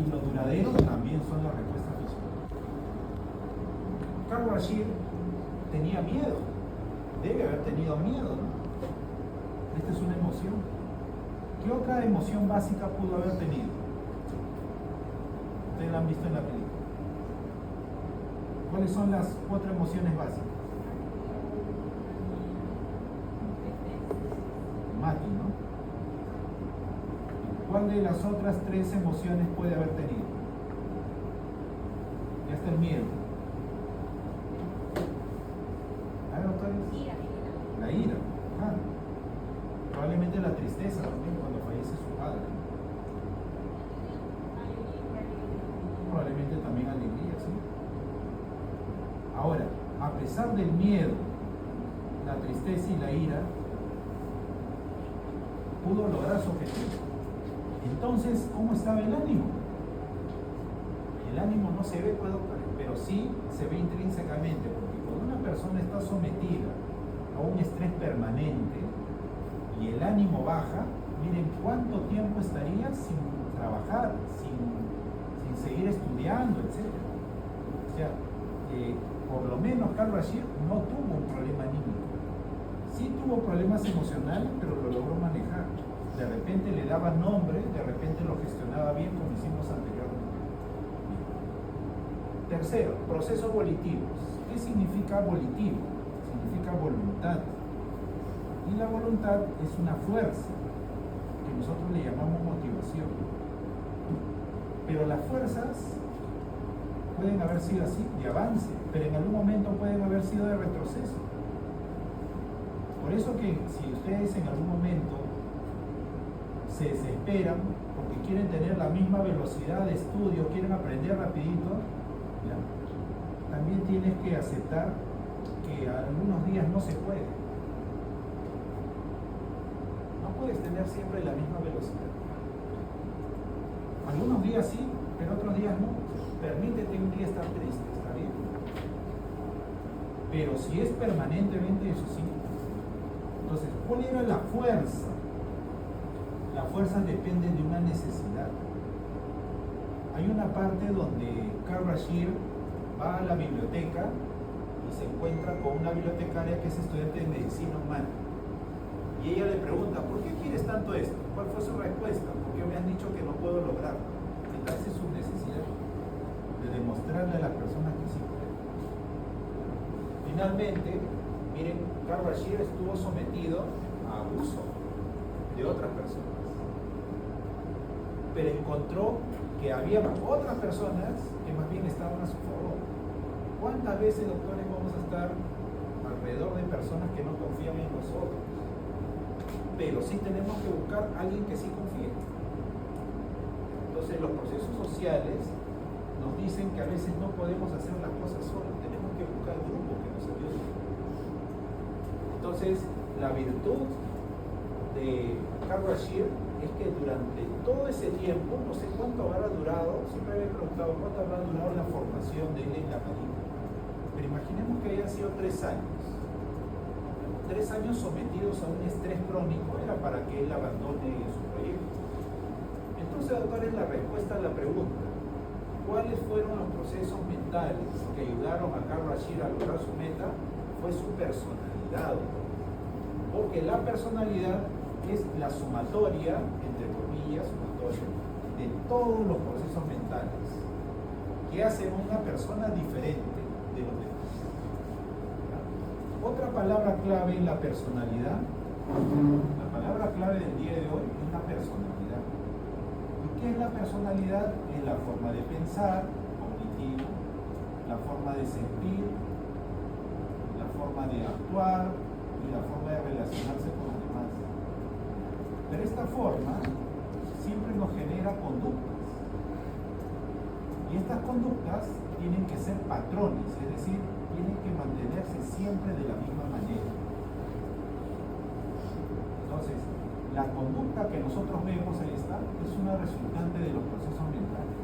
y lo duradero también son las respuestas fisiológicas. Karl Rashid tenía miedo, debe haber tenido miedo, ¿no? Esta es una emoción. ¿Qué otra emoción básica pudo haber tenido? Ustedes la han visto en la película. ¿Cuáles son las 4 emociones básicas? Mati, ¿no? ¿Cuál de las otras 3 emociones puede haber tenido? Ya está el miedo. A ver, doctores. La ira. Ah. Probablemente la tristeza también cuando fallece su padre. Probablemente también alegría, ¿sí? Ahora, a pesar del miedo, la tristeza y la ira, pudo lograr su objetivo. Entonces, ¿cómo estaba el ánimo? El ánimo no se ve, pero sí se ve intrínsecamente, porque cuando una persona está sometida a un estrés permanente y el ánimo baja, miren cuánto tiempo estaría sin trabajar, sin seguir estudiando, etc. O sea, por lo menos Karl Rashid no tuvo un problema anímico. Sí tuvo problemas emocionales, pero lo logró manejar. De repente le daba nombre, de repente lo gestionaba bien, como hicimos anteriormente. Tercero, procesos volitivos. ¿Qué significa volitivo? Significa voluntad. Y la voluntad es una fuerza, que nosotros le llamamos motivación. Pero las fuerzas pueden haber sido así, de avance, pero en algún momento pueden haber sido de retroceso. Por eso que si ustedes en algún momento se desesperan porque quieren tener la misma velocidad de estudio, quieren aprender rapidito, ¿ya? También tienes que aceptar que algunos días no se puede. No puedes tener siempre la misma velocidad. Algunos días sí, pero otros días no. Permítete un día estar triste, ¿está bien? Pero si es permanentemente, eso sí. Entonces, ¿cuál era la fuerza? La fuerza depende de una necesidad. Hay una parte donde Karl Rashid va a la biblioteca y se encuentra con una bibliotecaria que es estudiante de medicina humana. Y ella le pregunta, ¿por qué quieres tanto esto? ¿Cuál fue su respuesta? Porque me han dicho que no puedo lograrlo. Esa es su necesidad de demostrarle a las personas que sí pueden. Finalmente, miren, Karl Rashid estuvo sometido a abuso de otras personas, pero encontró que había otras personas que más bien estaban a su favor. ¿Cuántas veces, doctores, vamos a estar alrededor de personas que no confían en nosotros? Pero sí tenemos que buscar a alguien que sí confíe. Entonces los procesos sociales nos dicen que a veces no podemos hacer las cosas solos, tenemos que buscar grupos que nos ayuden. Entonces, la virtud de Karl Rashid es que durante todo ese tiempo, no sé cuánto habrá durado, siempre me he preguntado cuánto habrá durado la formación de él en la Marina, pero imaginemos que hayan sido 3 años. 3 años sometidos a un estrés crónico era para que él abandone su proyecto. Entonces, doctores, la respuesta a la pregunta, ¿cuáles fueron los procesos mentales que ayudaron a Karl Rashid a lograr su meta? Fue su personalidad, porque la personalidad es la sumatoria, entre comillas, sumatoria, de todos los procesos mentales que hacen una persona diferente de los demás. Otra palabra clave en la personalidad, la palabra clave del día de hoy es la personalidad. ¿Y qué es la personalidad? Es la forma de pensar, cognitivo, la forma de sentir, la forma de actuar y la forma de relacionarse con los demás. Pero esta forma siempre nos genera conductas. Y estas conductas tienen que ser patrones, es decir, tienen que mantenerse siempre de la misma manera. Entonces, la conducta que nosotros vemos ahí está, es una resultante de los procesos mentales.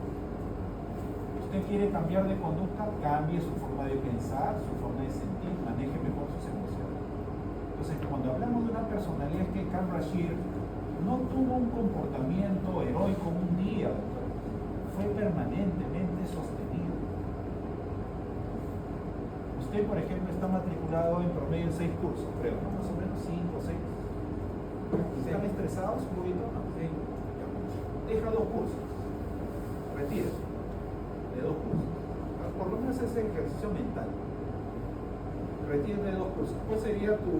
Usted quiere cambiar de conducta, cambie su forma de pensar, su forma de sentir, maneje mejor sus emociones. Entonces, cuando hablamos de una personalidad, es que Karl Rashid no tuvo un comportamiento heroico un día, fue permanentemente sostenido. Usted, por ejemplo, está matriculado en promedio en 6 cursos, creo, ¿no? Más o menos 5 o 6. ¿Están estresados un poquito? No. Sí. Deja 2 cursos. Retira de 2 cursos. Por lo menos ese ejercicio mental. Retira de 2 cursos. ¿Cuál sería tu...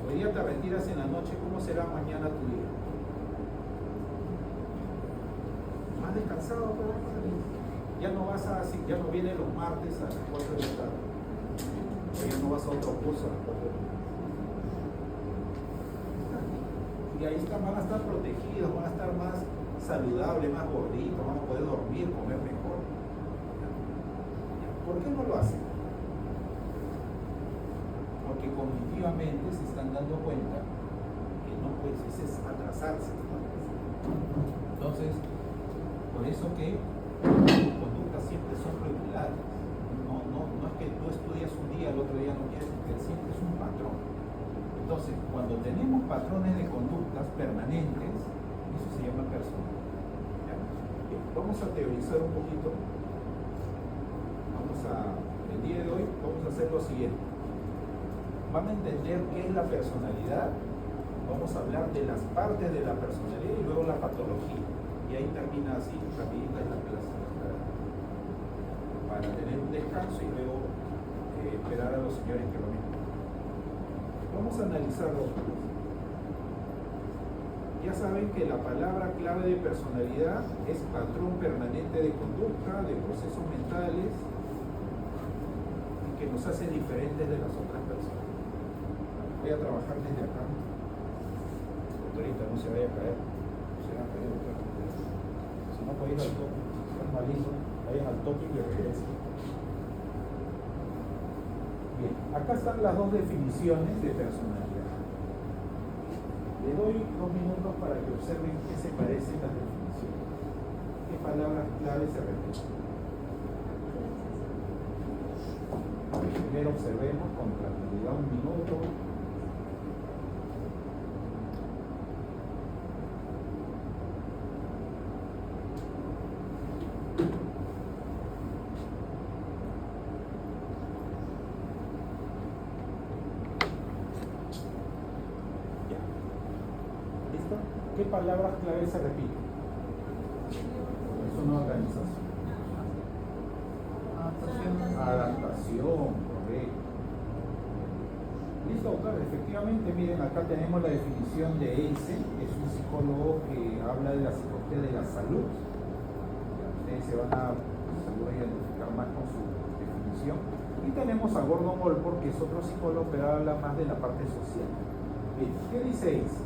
Hoy día te retiras en la noche, ¿cómo será mañana tu día? ¿Más descansado? Ya no vas a... Ya no vienes los martes a las 4 de la tarde. O ya no vas a otro curso a las 4 de la tarde. Y ahí van a estar protegidos, van a estar más saludables, más gorditos, van a poder dormir, comer mejor. ¿Por qué no lo hacen? Porque cognitivamente se están dando cuenta que no puede es atrasarse, ¿no? Entonces, por eso que tus conductas siempre son regulares. No es que tú estudias un día, el otro día no quieres, que siempre es un patrón. Entonces, cuando tenemos patrones de conductas permanentes, eso se llama personalidad. Bien, vamos a teorizar un poquito. El día de hoy vamos a hacer lo siguiente. Van a entender qué es la personalidad, vamos a hablar de las partes de la personalidad y luego la patología. Y ahí termina así, rapidita la clase. Para tener un descanso y luego esperar a los señores que lo vengan. Vamos a analizar dos cosas. Ya saben que la palabra clave de personalidad es patrón permanente de conducta, de procesos mentales, que nos hace diferentes de las otras personas. Voy a trabajar desde acá. Doctorita, no se vaya a caer. No se vaya a caer, doctor. Si no puede ir al tope, si es malito, vayan al tope y regresen. Bien, acá están las dos definiciones de personalidad. Le doy 2 minutos para que observen qué se parecen las definiciones. ¿Qué palabras claves se repiten? Primero observemos con tranquilidad 1 minuto. Ya. ¿Listo? ¿Qué palabras claves se repiten? Es una organización. Adaptación, correcto. Listo, doctor, efectivamente, miren, acá tenemos la definición de Eysen, que es un psicólogo que habla de la psicología de la salud. Ustedes se van a seguro identificar más con su definición. Y tenemos a Gordon Allport, que es otro psicólogo, pero habla más de la parte social. Bien, ¿qué dice Eysen?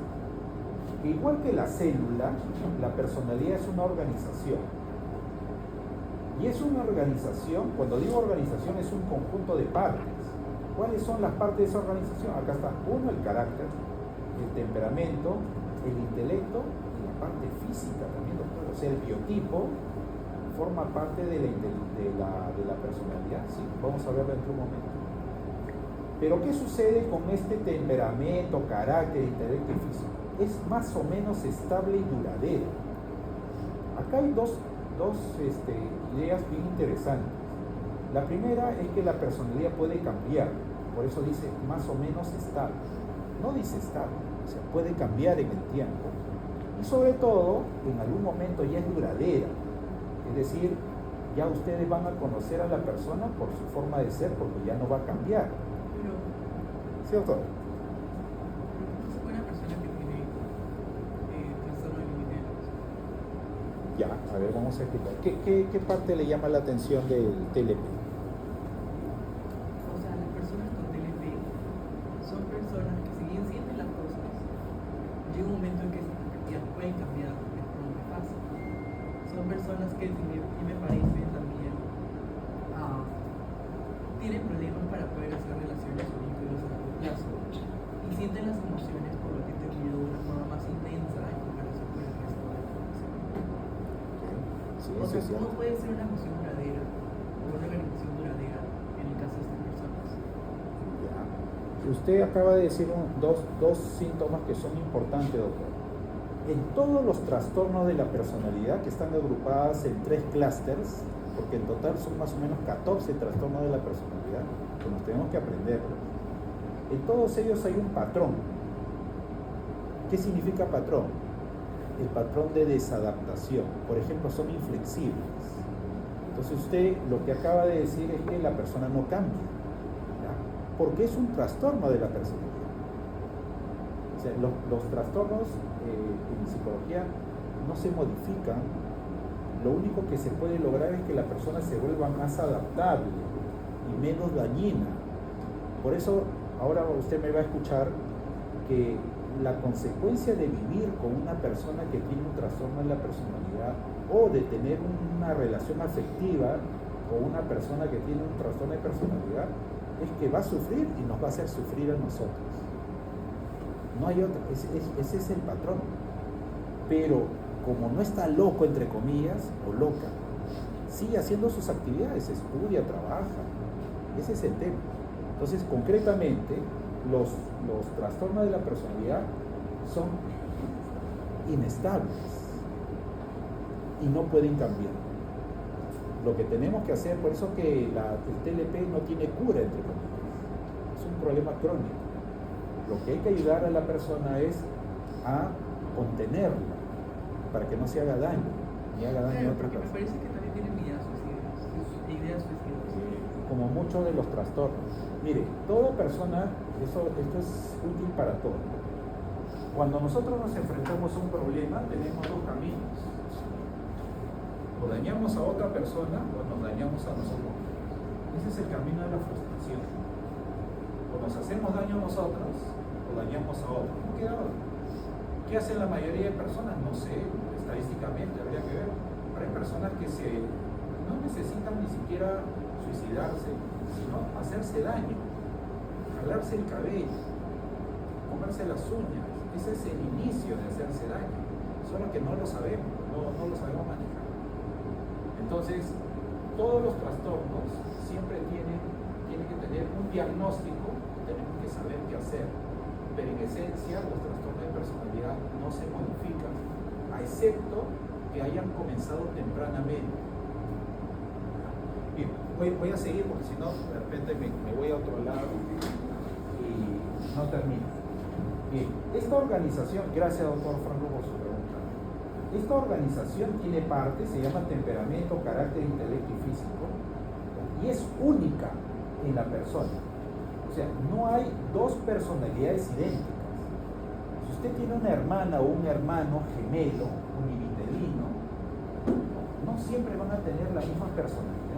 Que igual que la célula, la personalidad es una organización. Y es una organización, cuando digo organización, es un conjunto de partes. ¿Cuáles son las partes de esa organización? Acá está, uno, el carácter, el temperamento, el intelecto y la parte física también, doctor. O sea, el biotipo forma parte de la personalidad, ¿sí? Vamos a verlo dentro de un momento. Pero ¿qué sucede con este temperamento, carácter, intelecto y físico? Es más o menos estable y duradero. Acá hay dos ideas bien interesantes. La primera es que la personalidad puede cambiar, por eso dice más o menos estable. No dice estable, o sea, puede cambiar en el tiempo. Y sobre todo, en algún momento ya es duradera. Es decir, ya ustedes van a conocer a la persona por su forma de ser, porque ya no va a cambiar. ¿Sí, doctor? Ya, a ver, vamos a explicar. ¿Qué parte le llama la atención del TLP? O sea, las personas con TLP son personas que si bien sienten las cosas, llega un momento en que esas perspectivas pueden cambiar de forma muy fácil. Son personas que, me parece también, tienen problemas para poder hacer relaciones o vínculos a largo plazo y sienten las emociones por lo que te de una forma más intensa en comparación con el resto de la población. Sí, O sea, ¿cómo puede ser una emoción duradera o una organización duradera en el caso de estas personas? Ya. Usted acaba de decir dos síntomas que son importantes, doctor. En todos los trastornos de la personalidad, que están agrupadas en 3 clústeres, porque en total son más o menos 14 trastornos de la personalidad, que nos tenemos que aprender. En todos ellos hay un patrón. ¿Qué significa patrón? El patrón de desadaptación. Por ejemplo, son inflexibles. Entonces usted lo que acaba de decir es que la persona no cambia, ¿ya? Porque es un trastorno de la personalidad. O sea, los trastornos en psicología no se modifican. Lo único que se puede lograr es que la persona se vuelva más adaptable y menos dañina. Por eso ahora usted me va a escuchar que la consecuencia de vivir con una persona que tiene un trastorno en la personalidad o de tener una relación afectiva con una persona que tiene un trastorno de personalidad es que va a sufrir y nos va a hacer sufrir a nosotros. No hay otra, ese es el patrón. Pero como no está loco, entre comillas, o loca, sigue haciendo sus actividades, estudia, trabaja. Ese es el tema. Entonces, concretamente, los trastornos de la personalidad son inestables y no pueden cambiar. Lo que tenemos que hacer, por eso que el TLP no tiene cura, entre comillas, es un problema crónico. Lo que hay que ayudar a la persona es a contenerla para que no se haga daño, ni haga daño a otra persona. Me parece que también tienen ideas suicidas. Como muchos de los trastornos. Mire, toda persona, esto es útil para todo. Cuando nosotros nos enfrentamos a un problema, tenemos 2 caminos. O dañamos a otra persona o nos dañamos a nosotros. Ese es el camino de la frustración. O nos hacemos daño a nosotros o dañamos a otros. No queda otra. ¿Qué hacen la mayoría de personas? No sé, estadísticamente habría que ver. Pero hay personas que no necesitan ni siquiera suicidarse, sino hacerse daño, jalarse el cabello, comerse las uñas. Ese es el inicio de hacerse daño, solo que no lo sabemos, no lo sabemos manejar. Entonces, todos los trastornos siempre tienen que tener un diagnóstico, tenemos que saber qué hacer, pero en esencia los trastornos de personalidad no se modifican, excepto que hayan comenzado tempranamente. Bien, voy a seguir porque si no, de repente me voy a otro lado y no termino. Bien, esta organización, gracias doctor Franco por su pregunta, esta organización tiene partes, se llama temperamento, carácter, intelecto y físico, y es única en la persona. O sea, no hay 2 personalidades idénticas. Si usted tiene una hermana o un hermano gemelo, univitelino, no siempre van a tener la misma personalidad.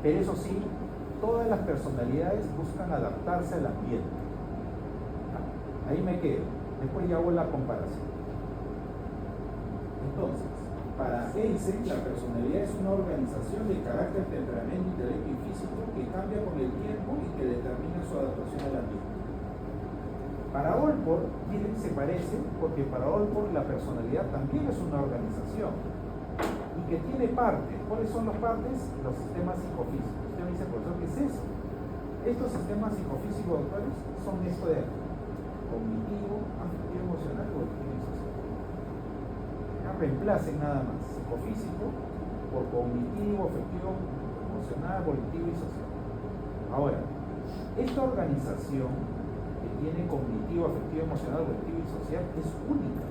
Pero eso sí, todas las personalidades buscan adaptarse al ambiente. Ahí me quedo. Después ya hago la comparación. Entonces, para Eysen, la personalidad es una organización de carácter, temperamento, intelecto y físico que cambia con el tiempo y que determina su adaptación al ambiente. Para Allport, miren, se parece, porque para Allport la personalidad también es una organización y que tiene partes. ¿Cuáles son las partes? Los sistemas psicofísicos. Usted me dice, profesor, ¿qué es eso? Estos sistemas psicofísicos, doctores, son esto de aquí: cognitivo, afectivo, emocional, volitivo y social. Ya reemplacen nada más psicofísico por cognitivo, afectivo, emocional, volitivo y social. Ahora, esta organización que tiene cognitivo, afectivo, emocional, volitivo y social es única.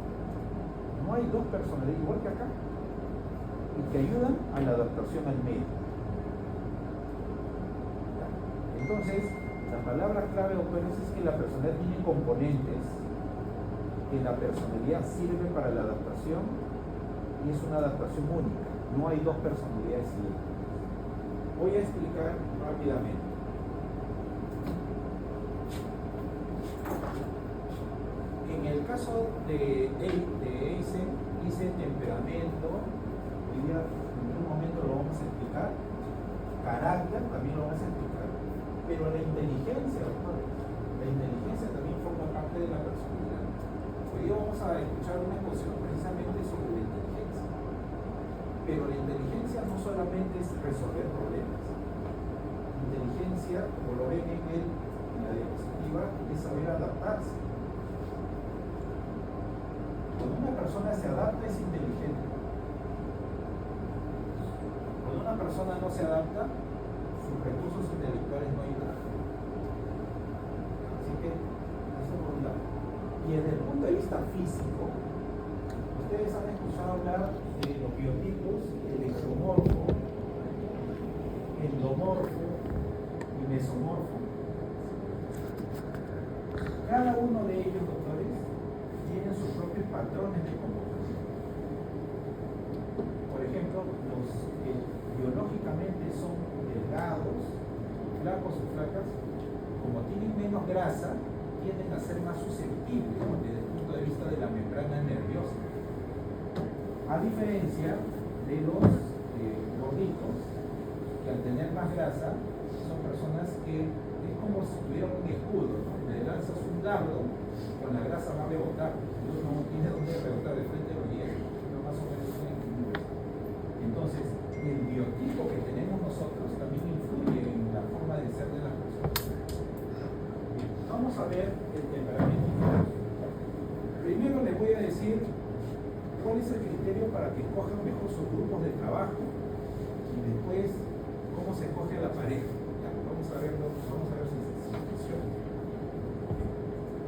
No hay 2 personalidades igual que acá y que ayudan a la adaptación al medio. Entonces, la palabra clave, doctores, es que la personalidad tiene componentes que la personalidad sirve para la adaptación y es una adaptación única. No hay 2 personalidades idénticas. Voy a explicar rápidamente. En el caso de Eysen, dice temperamento, y ya en un momento lo vamos a explicar, carácter también lo vamos a explicar, pero la inteligencia, doctores, la inteligencia también forma parte de la personalidad. Hoy día vamos a escuchar una exposición precisamente sobre la inteligencia, pero la inteligencia no solamente es resolver problemas. Inteligencia, como lo ven en la diapositiva, es saber adaptarse. cuando una persona se adapta es inteligente. Cuando una persona no se adapta, sus recursos intelectuales no ayudan. Así que, eso por un lado. Y desde el punto de vista físico, ustedes han escuchado hablar de los biotipos electromorfo, endomorfo y mesomorfo. Cada uno de ellos, doctores, tiene sus propios patrones de comportamiento. Por ejemplo, los que biológicamente son delgados, flacos o flacas, como tienen menos grasa, tienden a ser más susceptibles, ¿no?, desde el punto de vista de la membrana nerviosa. A diferencia de los gorditos, que al tener más grasa, son personas que es como si tuvieran un escudo, ¿no? Le lanzas un dardo, con la grasa va a rebotar. Entonces no tiene dónde rebotar, de frente lo hielo, pero más o menos un equilibrio. Entonces, el biotipo que tenemos nosotros también influye en la forma de ser de las personas. Bien, vamos a ver el temperamento. Primero les voy a decir cuál es el criterio para que escojan mejor sus grupos de trabajo y después cómo se escoge la pareja. Ya, vamos a ver si funciona.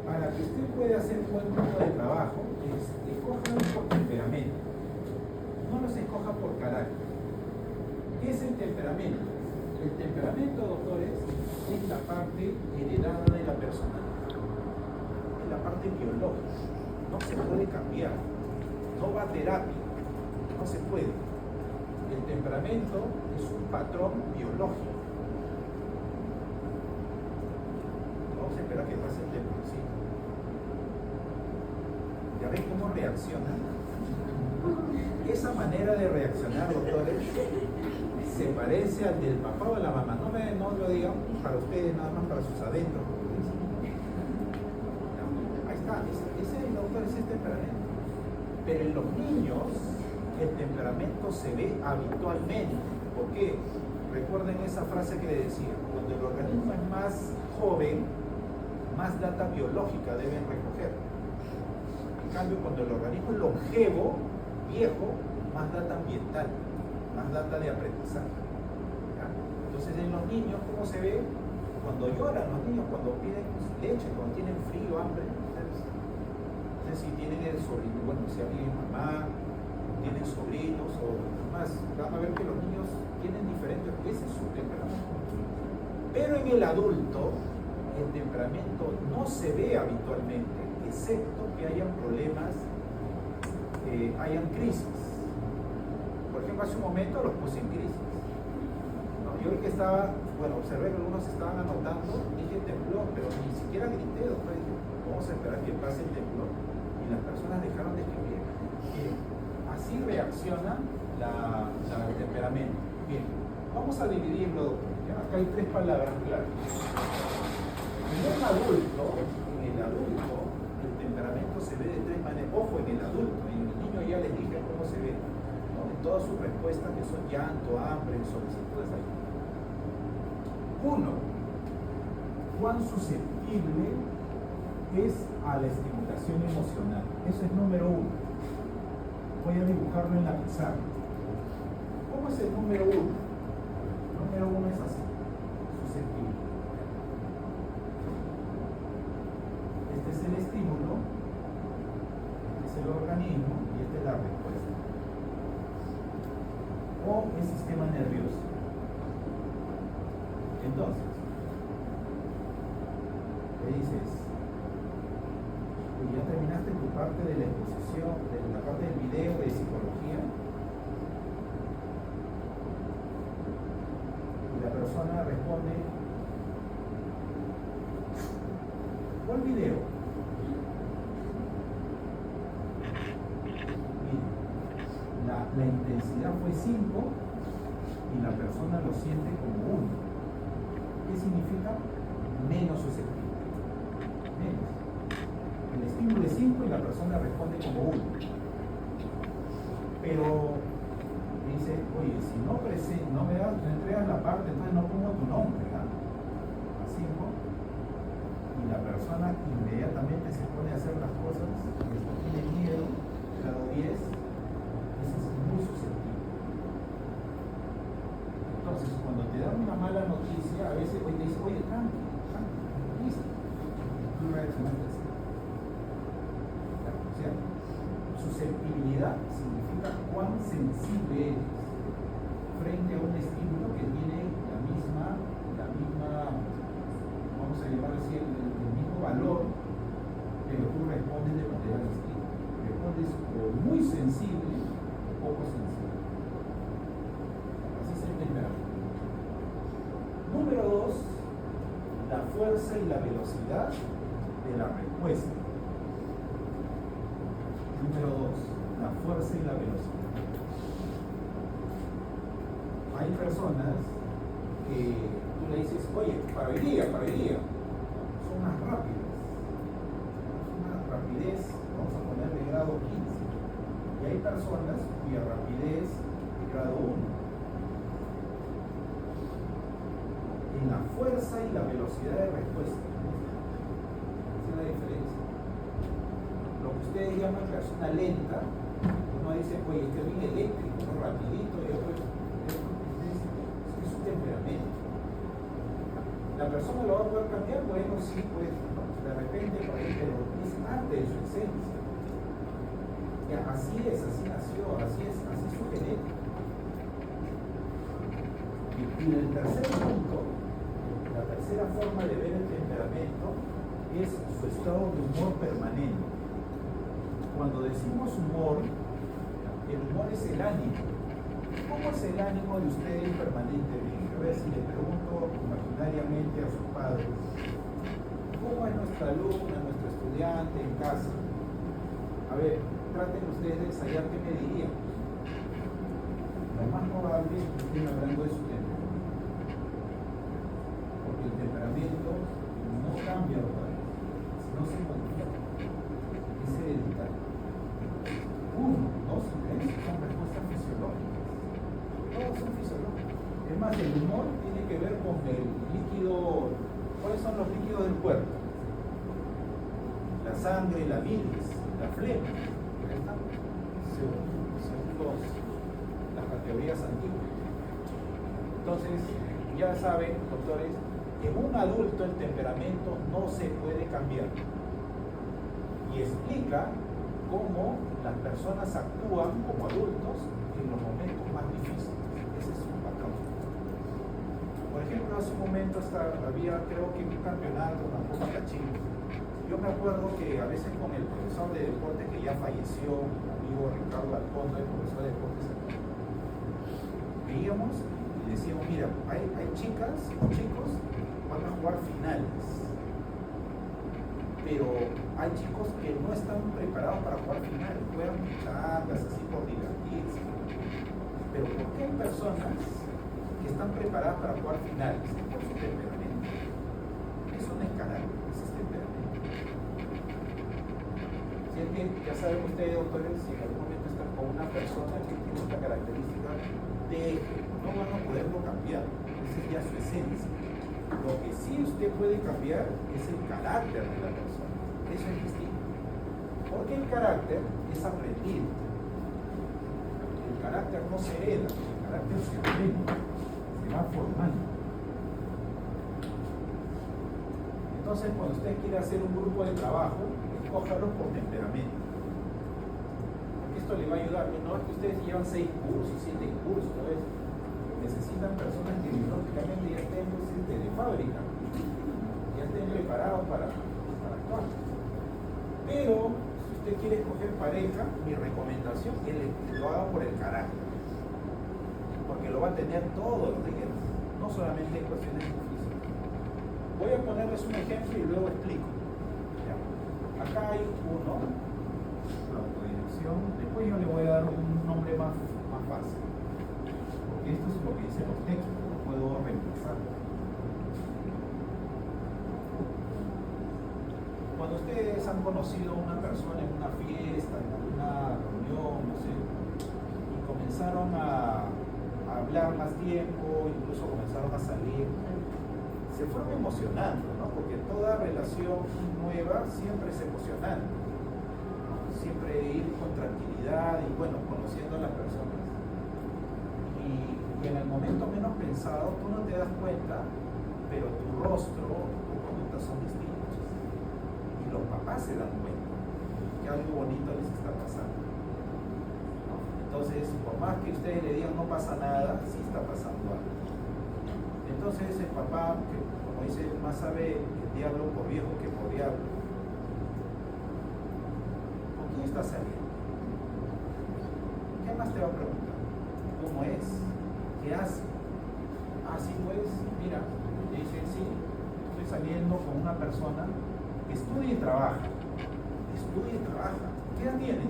Para que usted pueda hacer un buen grupo de trabajo, escójanlos por temperamento. No los escoja por carácter. ¿Qué es el temperamento? El temperamento, doctores, es la parte heredada de la personalidad. Es la parte biológica. No se puede cambiar. No va a terapia. No se puede. El temperamento es un patrón biológico. Vamos a esperar que pase el temponcito. ¿Ya ven cómo reacciona? Esa manera de reaccionar, doctores, se parece al del papá o de la mamá. No lo digan para ustedes, nada más para sus adentros. Ahí está, ese doctor es el temperamento. Pero en los niños, el temperamento se ve habitualmente. ¿Por qué? Recuerden esa frase que le decía: cuando el organismo es más joven, más data biológica deben recoger. En cambio, cuando el organismo es longevo, viejo, más data ambiental, más data de aprendizaje. ¿Ya? Entonces, en los niños, ¿cómo se ve? Cuando lloran los niños, cuando piden leche, cuando tienen frío, hambre. No sé si tienen el sobrino, bueno, si alguien mamá, tienen sobrinos o más, van a ver que los niños tienen diferentes, ese es su temperamento. Pero en el adulto, el temperamento no se ve habitualmente, excepto que hayan problemas, hayan crisis. Por ejemplo, hace un momento los puse en crisis. ¿No? Yo el que estaba, observé que algunos estaban anotando, dije temblor, pero ni siquiera grité, doctor, dije, vamos a esperar que pase el temblor. Y las personas dejaron de escribir. Bien, así reacciona el temperamento. Bien, vamos a dividirlo, doctor. ¿Ya? Acá hay 3 palabras claras. En el adulto, el temperamento se ve de 3 maneras. Ojo, en el adulto, en el niño ya les dije cómo se ve, ¿no? En todas sus respuestas, que son llanto, hambre, solicitudes ahí. 1. ¿Cuán susceptible es a la estimulación emocional? Eso es número 1. Voy a dibujarlo en la pizarra. ¿Cómo es el número 1? Número 1 es así, susceptible. Este es el estímulo, este es el organismo y esta es la respuesta. O el sistema nervioso. Entonces, le dices, ya terminaste tu parte de la exposición, de la parte del video de psicología, y la persona responde, ¿cuál video? Miren, la intensidad fue 5 y la persona lo siente como 1. ¿Qué significa? Menos susceptible. Menos. El estímulo es 5 y la persona responde como 1. Pero dice, oye, si no me entregas la parte, entonces no pongo tu nombre, ¿verdad? A 5. Y la persona inmediatamente se pone a hacer las cosas, y tiene miedo, grado 10, ese es muy susceptible. Entonces, cuando te dan una mala noticia, a veces te dicen, oye, tranqui, listo. Tú reaccionaste así. O sea, susceptibilidad significa cuán sensible eres frente a un estímulo que tiene la misma, vamos a llamar así, el mismo valor, pero tú respondes de manera distinta. Respondes o muy sensible o poco sensible. Así es el temperamento. Número 2, la fuerza y la velocidad de la respuesta. Número 2, la fuerza y la velocidad. Hay personas que tú le dices, oye, para hoy día, son más rápidas. Una rapidez, vamos a ponerle grado 15. Y hay personas cuya rapidez es grado 1. En la fuerza y la velocidad de respuesta. Esa es la diferencia. Lo que ustedes llaman persona lenta, uno dice, oye, este es bien eléctrico, ¿no? Rapidito, y otro es su temperamento. La persona lo va a poder cambiar, bueno, sí, pues, ¿no? De repente, por ahí, pero es parte de su esencia. Ya, así es, así nació, así es su genética. Y el tercer punto, la tercera forma de ver el temperamento es su estado de humor permanente. Cuando decimos humor, el humor es el ánimo. ¿Cómo es el ánimo de ustedes permanentemente? A ver si le pregunto imaginariamente a sus padres, ¿cómo es nuestra alumna, nuestro estudiante en casa? A ver, traten ustedes de ensayar qué me dirían. Lo más probable es que estén hablando de su temperamento. Porque el temperamento no cambia otra vez, no se modifica, es hereditario. 1, 2 y 3 son respuestas fisiológicas. Todas son fisiológicas. Es más, el humor tiene que ver con el líquido. ¿Cuáles son los líquidos del cuerpo? La sangre, la bilis, la flema. Según las categorías antiguas. Entonces, ya saben, doctores, en un adulto el temperamento no se puede cambiar. Y explica cómo las personas actúan como adultos en los momentos más difíciles. Ese es un patrón. Por ejemplo, hace un momento había, creo que un campeonato, una Copa Cachín. Yo me acuerdo que a veces con el profesor de deporte que ya falleció, mi amigo Ricardo Alcondo, el profesor de deportes aquí, veíamos y decíamos, mira, hay chicas o chicos van a jugar finales, pero hay chicos que no están preparados para jugar finales, juegan pichangas así por divertirse. Pero ¿por qué hay personas que están preparadas para jugar finales? Por su temperamento. Eso no es carácter, eso es temperamento. Si es que ya saben ustedes, doctores, si en algún momento están con una persona que tiene esta característica, no van a poderlo cambiar. Esa es ya su esencia. Lo que sí usted puede cambiar es el carácter de la persona. Eso es distinto. Porque el carácter es aprendido. El carácter no se hereda, el carácter se aprende, se va formando. Entonces, cuando usted quiere hacer un grupo de trabajo, escójalo por temperamento. Porque esto le va a ayudar. No es que ustedes llevan 6 cursos, 7 cursos, ¿no ves? Necesitan personas que biológicamente ya estén de fábrica, ya estén preparados para actuar. Pero si usted quiere escoger pareja, mi recomendación es que lo haga por el carácter, porque lo va a tener todos los días, no solamente en cuestiones difíciles. Voy a ponerles un ejemplo y luego explico. Ya. Acá hay uno, la autodirección. Después yo le voy a dar un nombre más fácil. Esto es lo que dicen los textos, lo puedo reemplazar. Cuando ustedes han conocido a una persona en una fiesta, en una reunión, no sé, y comenzaron a hablar más tiempo, incluso comenzaron a salir, se fueron emocionando, ¿no? Porque toda relación nueva siempre es emocionante. siempre ir con tranquilidad y bueno, conociendo a las personas. Y en el momento menos pensado, tú no te das cuenta, pero tu rostro, tu conducta son distintos. Y los papás se dan cuenta que algo bonito les está pasando. ¿No? Entonces, por más que ustedes le digan no pasa nada, sí está pasando algo. Entonces el papá, que como dice, más sabe el diablo por viejo que por diablo. ¿Con quién estás saliendo? ¿Qué más te va a preguntar? ¿Cómo es? ¿Qué hace? Así pues, mira, le dice, sí, estoy saliendo con una persona que estudia y trabaja. Estudia y trabaja. ¿Qué edad tiene?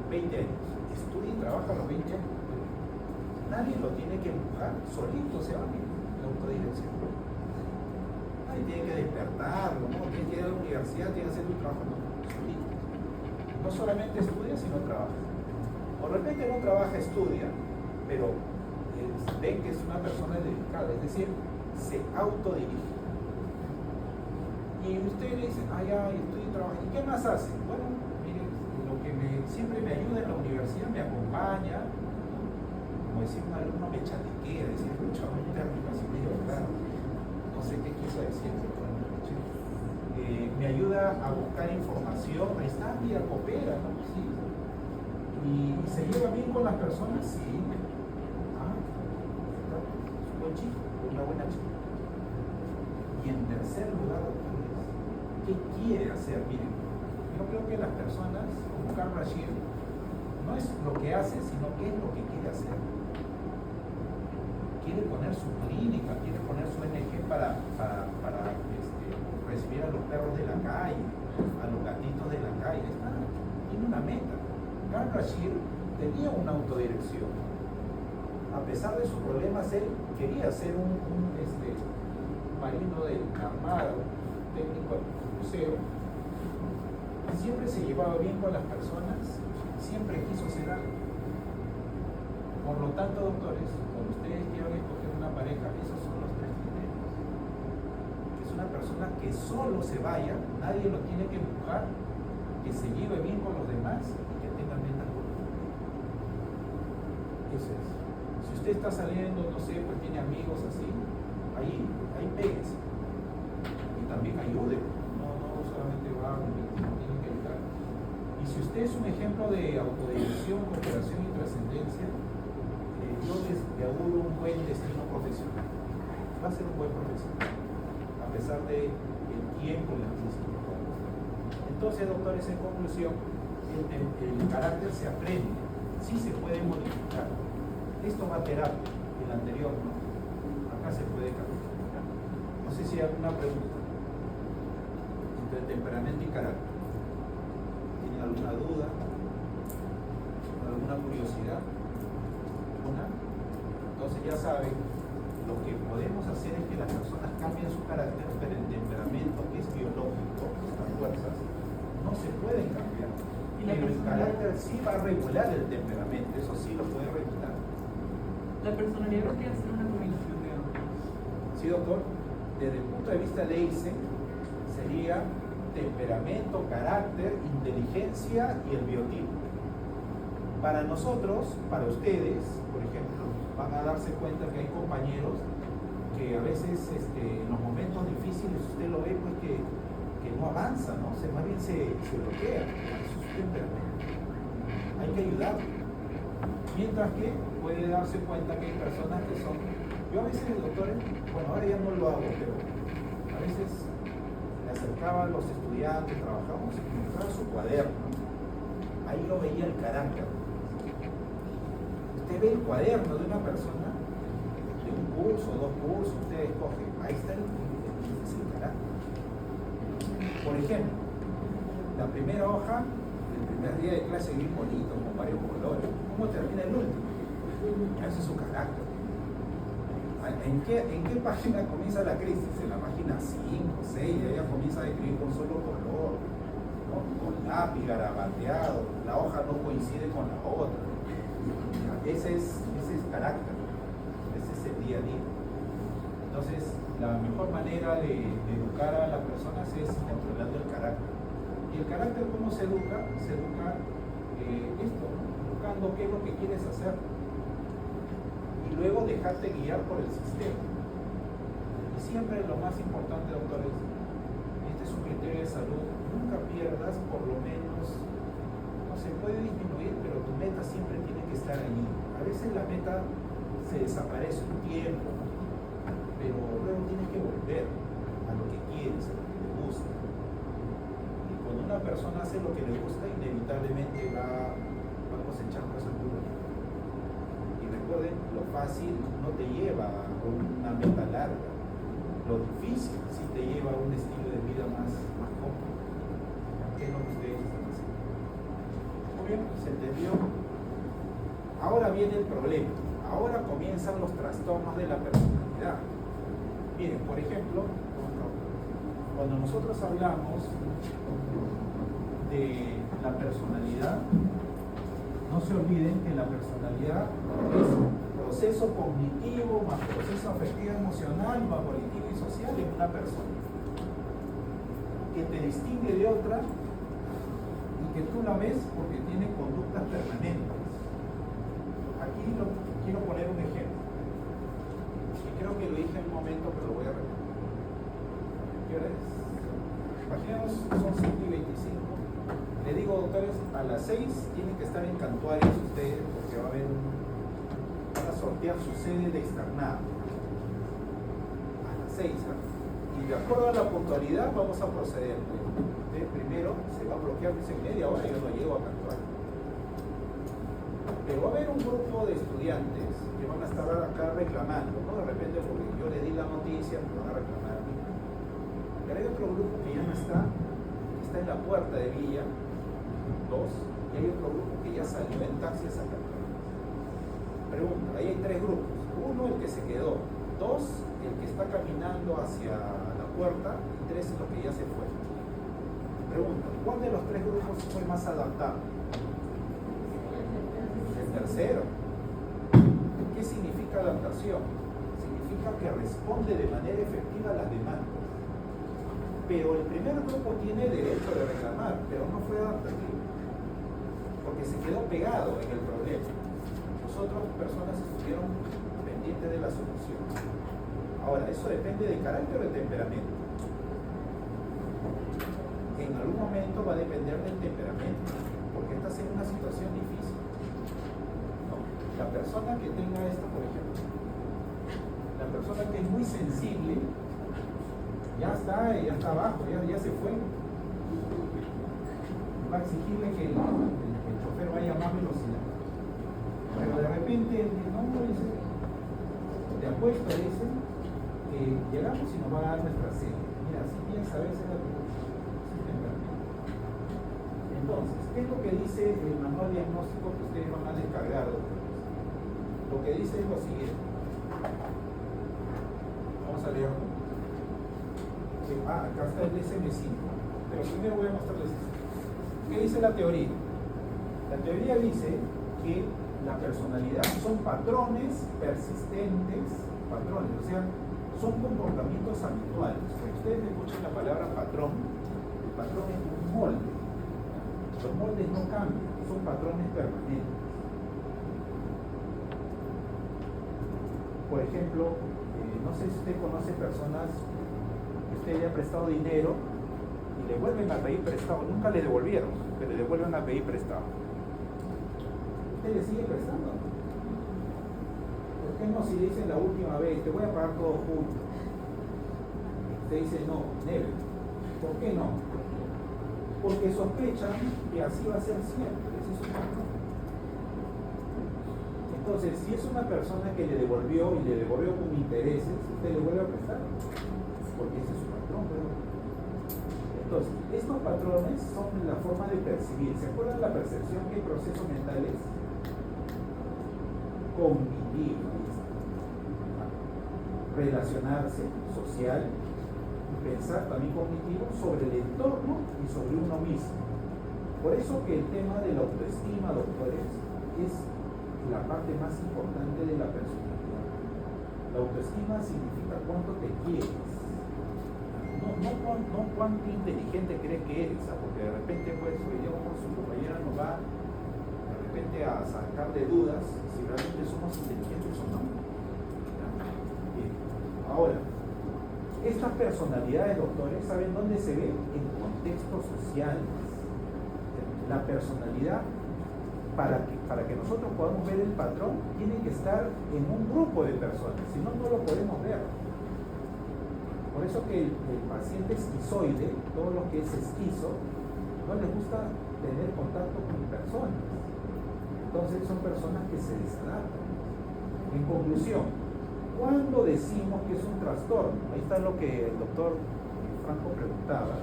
20 años. Estudia y trabaja a los 20 años. Nadie lo tiene que empujar, solito se va a la autodirección. Nadie tiene que despertarlo, ¿no? Tiene que ir a la universidad, tiene que hacer un trabajo, no, solito. No solamente estudia, sino trabaja. O de repente no trabaja, estudia, pero ven que es una persona dedicada, es decir, se autodirige. Y usted le dice, ya, estudio y trabajo. ¿Y qué más hace? Bueno, mire, lo que siempre me ayuda en la universidad, me acompaña. Como decía un alumno, me chatiquea, decía mucho un término así medio claro, no sé qué quiso decir, me ayuda a buscar información, está, mira, coopera, ¿no? Sí. Y se lleva bien con las personas, sí. Es un buen chico, una buena chica. Y en tercer lugar, ¿qué quiere hacer? Miren, yo creo que las personas, como Karl Rashid, no es lo que hace, sino qué es lo que quiere hacer. Quiere poner su clínica, quiere poner su ONG para recibir a los perros de la calle, a los gatitos de la calle. Tiene una meta. Karl Rashid tenía una autodirección. A pesar de sus problemas, él quería ser un marino de la Armada, técnico de crucero. Siempre se llevaba bien con las personas, siempre quiso ser algo. Por lo tanto, doctores, cuando ustedes quieran escoger una pareja, esos son los 3 criterios. Es una persona que solo se vaya, nadie lo tiene que empujar, que se lleve bien con los demás y que tenga metas comunes. Eso es. Si usted está saliendo, no sé, pues tiene amigos así, ahí péguese. Y también ayude. No solamente va, tiene que ayudar. Y si usted es un ejemplo de autodirección, cooperación y trascendencia, yo les auguro un buen destino profesional. Va a ser un buen profesional, a pesar del tiempo y la crisis. Entonces, doctores, en conclusión, el carácter se aprende, sí se puede modificar. Esto va a terapia, el anterior no. Acá se puede cambiar. No sé si hay alguna pregunta entre temperamento y carácter. ¿Tienen alguna duda? ¿Alguna curiosidad? Entonces ya saben, lo que podemos hacer es que las personas cambien su carácter, pero el temperamento, que es biológico, estas fuerzas, no se pueden cambiar. Pero el carácter sí va a regular el temperamento, eso sí lo puede regular. La personalidad vendría a ser una combinación de ambos. Sí, doctor. Desde el punto de vista de Eysen, sería temperamento, carácter, inteligencia y el biotipo. Para nosotros, para ustedes, por ejemplo, van a darse cuenta que hay compañeros que a veces en los momentos difíciles usted lo ve pues que no avanza, ¿no? Más bien se bloquea. Eso es su temperamento. Hay que ayudar. Mientras que puede darse cuenta que hay personas que son... Yo a veces, doctores, bueno, ahora ya no lo hago, pero a veces me acercaba a los estudiantes, trabajábamos y me mostraba su cuaderno. Ahí lo veía el carácter. Usted ve el cuaderno de una persona, de un curso, 2 cursos, usted escoge, ahí está el carácter. Por ejemplo, la primera hoja, el primer día de clase bien bonito, con varios colores. ¿Cómo termina el último? Ese es su carácter. ¿En qué página comienza la crisis? En la página 5, 6, ella comienza a escribir con solo color, ¿no? Con lápiz, garabateado, la hoja no coincide con la otra. Ese es carácter, ese es el día a día. Entonces, la mejor manera de educar a las personas es controlando el carácter. ¿Y el carácter cómo se educa? Se educa esto, ¿no? Buscando qué es lo que quieres hacer. Y luego dejarte guiar por el sistema. Y siempre lo más importante, doctores, este es un criterio de salud, nunca pierdas por lo menos, no se puede disminuir, pero tu meta siempre tiene que estar allí. A veces la meta se desaparece un tiempo, pero luego tienes que volver a lo que quieres, a lo que te gusta. Y cuando una persona hace lo que le gusta, inevitablemente va a cosechar cosas muy bonitas. Y recuerden, lo fácil no te lleva a una meta larga, lo difícil sí te lleva a un estilo de vida más cómodo. ¿Qué es lo que ustedes están haciendo? Muy bien, se entendió. Ahora viene el problema. Ahora comienzan los trastornos de la personalidad. Miren, por ejemplo, cuando nosotros hablamos de la personalidad, no se olviden que la personalidad es proceso cognitivo más proceso afectivo emocional más volitivo y social en una persona que te distingue de otra y que tú la ves porque tiene conductas permanentes. Aquí quiero poner un ejemplo y creo que lo dije en un momento, pero lo voy a repetir. ¿Qué hora es? Imaginemos, son 5:25. Le digo, doctores, a las 6 tienen que estar en Cantuarios ustedes porque va a haber van a sortear su sede de externado a las 6, ¿eh? Y de acuerdo a la puntualidad vamos a proceder. Usted primero se va a bloquear, dice media hora yo no llego a Cantuarios. Pero va a haber un grupo de estudiantes que van a estar acá reclamando, ¿no? De repente porque yo le di la noticia, me van a reclamar a mí. Pero hay otro grupo que ya no está, que está en la puerta de Villa 2, y hay otro grupo que ya salió en taxi a sacar. Pregunta, ahí hay 3 grupos. 1, el que se quedó. 2, el que está caminando hacia la puerta. Y 3, el que ya se fue. Pregunta, ¿cuál de los 3 grupos fue más adaptado? El tercero. ¿Qué significa adaptación? Significa que responde de manera efectiva a las demandas. Pero el primer grupo tiene derecho de reclamar, pero no fue adaptativo, porque se quedó pegado en el problema. Nosotros, personas, estuvieron pendientes de la solución. Ahora, eso depende del carácter o del temperamento. En algún momento va a depender del temperamento, porque estás en una situación difícil. ¿No? La persona que tenga esto, por ejemplo, la persona que es muy sensible, ya está abajo, ya se fue. Va a exigirle que el chofer vaya a más velocidad. Pero de repente, no dice, de apuesto, dice, que llegamos y nos va a dar nuestra sede. Mira, si piensa a veces la entonces, ¿qué es lo que dice el manual diagnóstico que ustedes van a descargar? Lo que dice es lo siguiente. Vamos a leerlo. Acá está el DSM-5, pero primero voy a mostrarles esto. ¿Qué dice la teoría? La teoría dice que la personalidad son patrones persistentes, patrones, o sea, son comportamientos habituales. Cuando ustedes escuchan la palabra patrón, el patrón es un molde. Los moldes no cambian, son patrones permanentes. Por ejemplo, no sé si usted conoce personas que usted le ha prestado dinero y le vuelven a pedir prestado, nunca le devolvieron, pero le vuelven a pedir prestado. ¿Usted le sigue prestando? ¿Por qué no si le dicen la última vez, te voy a pagar todo junto? Usted dice no, never. ¿Por qué no? Porque sospechan que así va a ser siempre. Ese es su patrón. Entonces, si es una persona que le devolvió y le devolvió con intereses, usted le vuelve a prestar, porque ese es su patrón. Entonces, estos patrones son la forma de percibir. ¿Se acuerdan la percepción? ¿Qué proceso mental es? Convivir, relacionarse, social, y pensar también cognitivo sobre el entorno y sobre uno mismo. Por eso que el tema de la autoestima, doctores, es la parte más importante de la personalidad. La autoestima significa cuánto te quieres. no cuánto inteligente crees que eres, porque de repente pues hoy día con su compañera nos va de repente a sacar de dudas si realmente somos inteligentes o no. Bien. Ahora, estas personalidades, doctores, ¿saben dónde se ven? En contextos sociales. La personalidad, para que nosotros podamos ver el patrón, tiene que estar en un grupo de personas, si no, no lo podemos ver. Por eso que el paciente esquizoide, todo lo que es esquizo, no les gusta tener contacto con personas. Entonces son personas que se desadaptan. En conclusión, ¿cuándo decimos que es un trastorno? Ahí está lo que el doctor Franco preguntaba.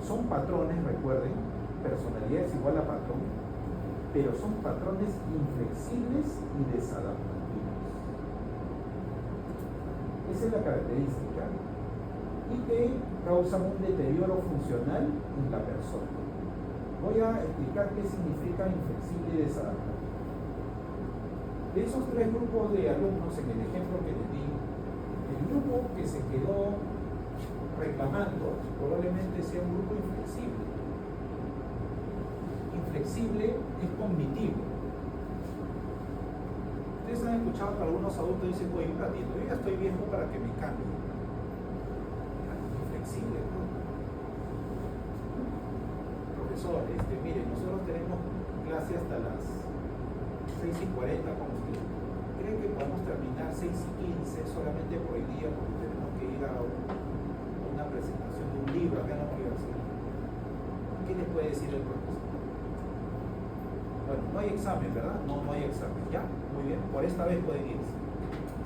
Son patrones, recuerden, personalidad es igual a patrón, pero son patrones inflexibles y desadaptativos. Esa es la característica, y que causan un deterioro funcional en la persona. Voy a explicar qué significa inflexible y desadaptativo. De esos tres grupos de alumnos, en el ejemplo que les di, el grupo que se quedó reclamando probablemente sea un grupo inflexible. Inflexible es cognitivo. Ustedes han escuchado que algunos adultos dicen, oye, un ratito, yo ya estoy viejo para que me cambie. Inflexible, ¿no? Profesor, mire, nosotros tenemos clase hasta las 6:40 con usted. ¿Cree que podemos terminar 6:15 solamente por el día porque tenemos que ir a una presentación de un libro acá en la universidad? ¿Qué les puede decir el profesor? Bueno, no hay examen, ¿verdad? No hay examen. Ya, muy bien. Por esta vez pueden irse.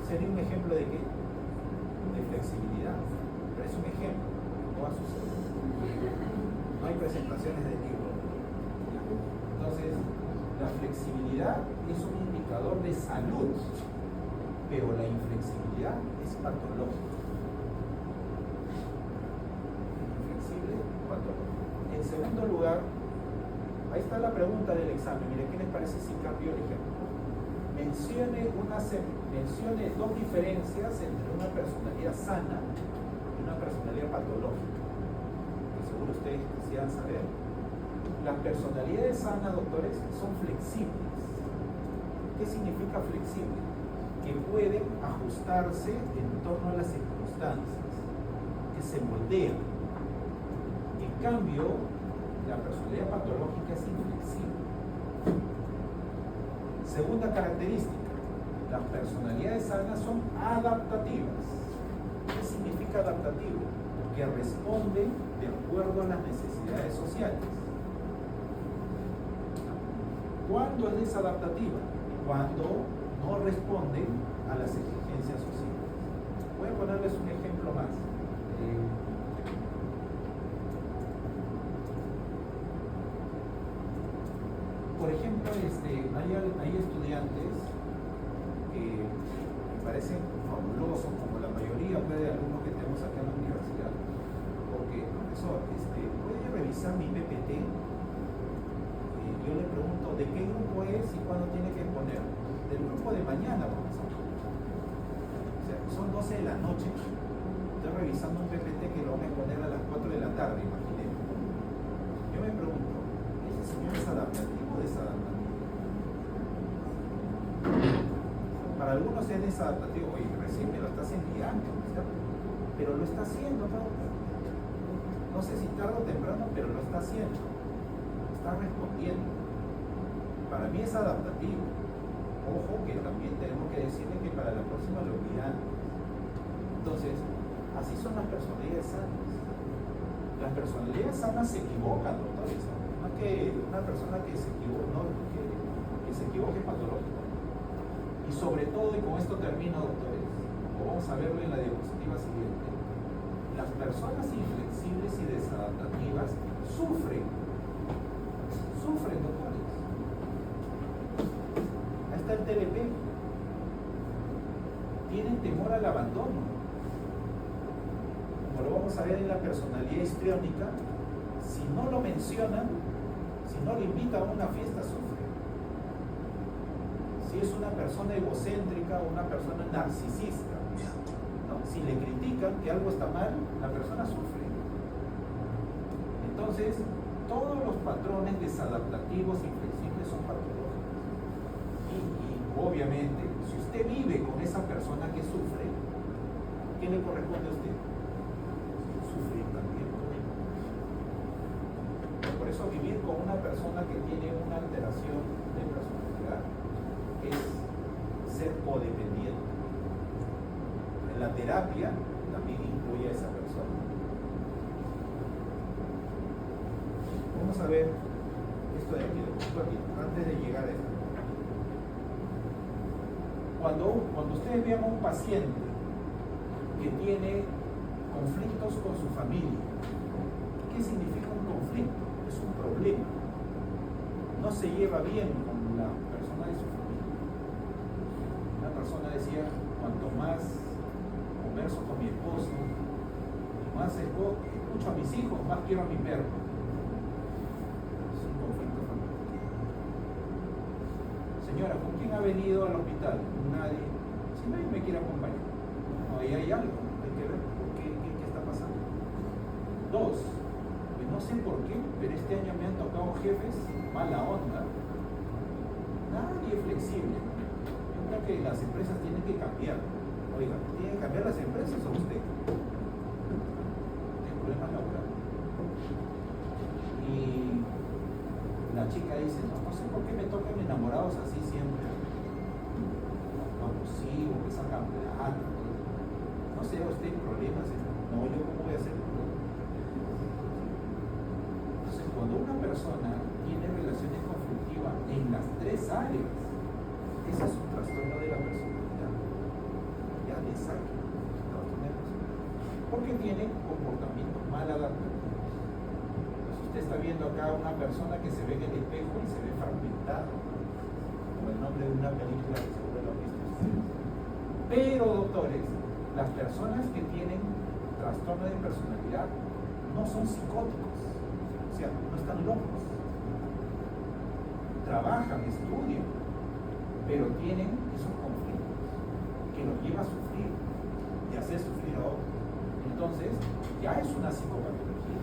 ¿Sería un ejemplo de qué? De flexibilidad. Pero es un ejemplo. No va a suceder. No hay presentaciones de libro. Entonces, la flexibilidad es un indicador de salud, pero la inflexibilidad es patológica. Inflexible, patológico. En segundo lugar, ahí está la pregunta del examen. Mire, ¿qué les parece si cambio el ejemplo? Mencione dos diferencias entre una personalidad sana y una personalidad patológica. Que seguro ustedes quisieran saber. Las personalidades sanas, doctores, son flexibles. ¿Qué significa flexible? Que pueden ajustarse en torno a las circunstancias, que se moldean. En cambio, la personalidad patológica es inflexible. Segunda característica, las personalidades sanas son adaptativas. ¿Qué significa adaptativo? Que responden de acuerdo a las necesidades sociales. ¿Cuándo es desadaptativa? Cuando no responden a las exigencias sociales. Voy a ponerles un ejemplo más. Por ejemplo, hay estudiantes que me parecen fabulosos, como la mayoría de alumnos que tenemos acá en la universidad. Porque, profesor, ¿puede revisar mi PPT? Yo le pregunto, ¿de qué grupo es y cuándo tiene que poner? Del grupo de mañana, profesor. O sea, son 12 de la noche. Estoy revisando un PPT que lo van a poner a las 4 de la tarde, imaginemos. Yo me pregunto, ¿ese señor es adaptativo o desadaptativo? Para algunos es desadaptativo. Oye, recién me lo estás enviando, ¿cierto? Pero lo está haciendo, ¿no? No sé si tarde o temprano, pero lo está haciendo. Está respondiendo. Para mí es adaptativo. Ojo que también tenemos que decirle que para la próxima lo olvidan. Entonces, así son las personalidades sanas. Las personalidades sanas se equivocan, doctores. No es que una persona que se equivoque, no, que se equivoque es patológico. Y sobre todo, y con esto termino, doctores, como vamos a verlo en la diapositiva siguiente, las personas inflexibles y desadaptativas sufren, doctores. Ahí está el TLP. Tienen temor al abandono. Como lo vamos a ver en la personalidad histriónica, si no lo mencionan, si no le invitan a una fiesta, sufre. Si es una persona egocéntrica o una persona narcisista, ¿no? si le critican que algo está mal, la persona sufre. Entonces, todos los patrones desadaptativos e inflexibles son patológicos. Y obviamente, si usted vive con esa persona que sufre, ¿qué le corresponde a usted? Sufrir también. Por eso vivir con una persona que tiene una alteración de personalidad es ser codependiente. En la terapia también incluye a esa persona. Vamos a ver esto de aquí, antes de llegar a esto. Cuando ustedes vean a un paciente que tiene conflictos con su familia, ¿qué significa un conflicto? Es un problema. No se lleva bien con la persona de su familia. Una persona decía, cuanto más converso con mi esposo, más escucho a mis hijos, más quiero a mi perro. Es un conflicto familiar. Señora, ¿con quién ha venido al hospital? Nadie. Si nadie me quiere acompañar. No, ahí hay algo, hay que ver qué está pasando. Dos, que no sé por qué, pero este año me han tocado jefes mala onda. Nadie es flexible. Yo creo que las empresas tienen que cambiar. Oiga, ¿tienen que cambiar las empresas o usted? Tiene problemas laborales. Y la chica dice, no sé por qué me tocan enamorados así siempre. Abusivos, que sacan plata. No sé, usted hay problemas. No, yo cómo voy a hacer. Entonces, cuando una persona tiene relaciones conflictivas en las tres áreas, ese es un trastorno de la personalidad. Ya le saque porque tiene comportamientos mal adaptativos. Entonces usted está viendo acá una persona que se ve en el espejo y se ve fragmentado, como el nombre de una película que seguro lo han visto ustedes. Pero doctores, las personas que tienen trastorno de personalidad no son psicóticos, o sea, no están locos, trabajan, estudian, pero tienen esos conflictos que los lleva a sufrir y hacer sufrir a otros. Entonces, ya es una psicopatología.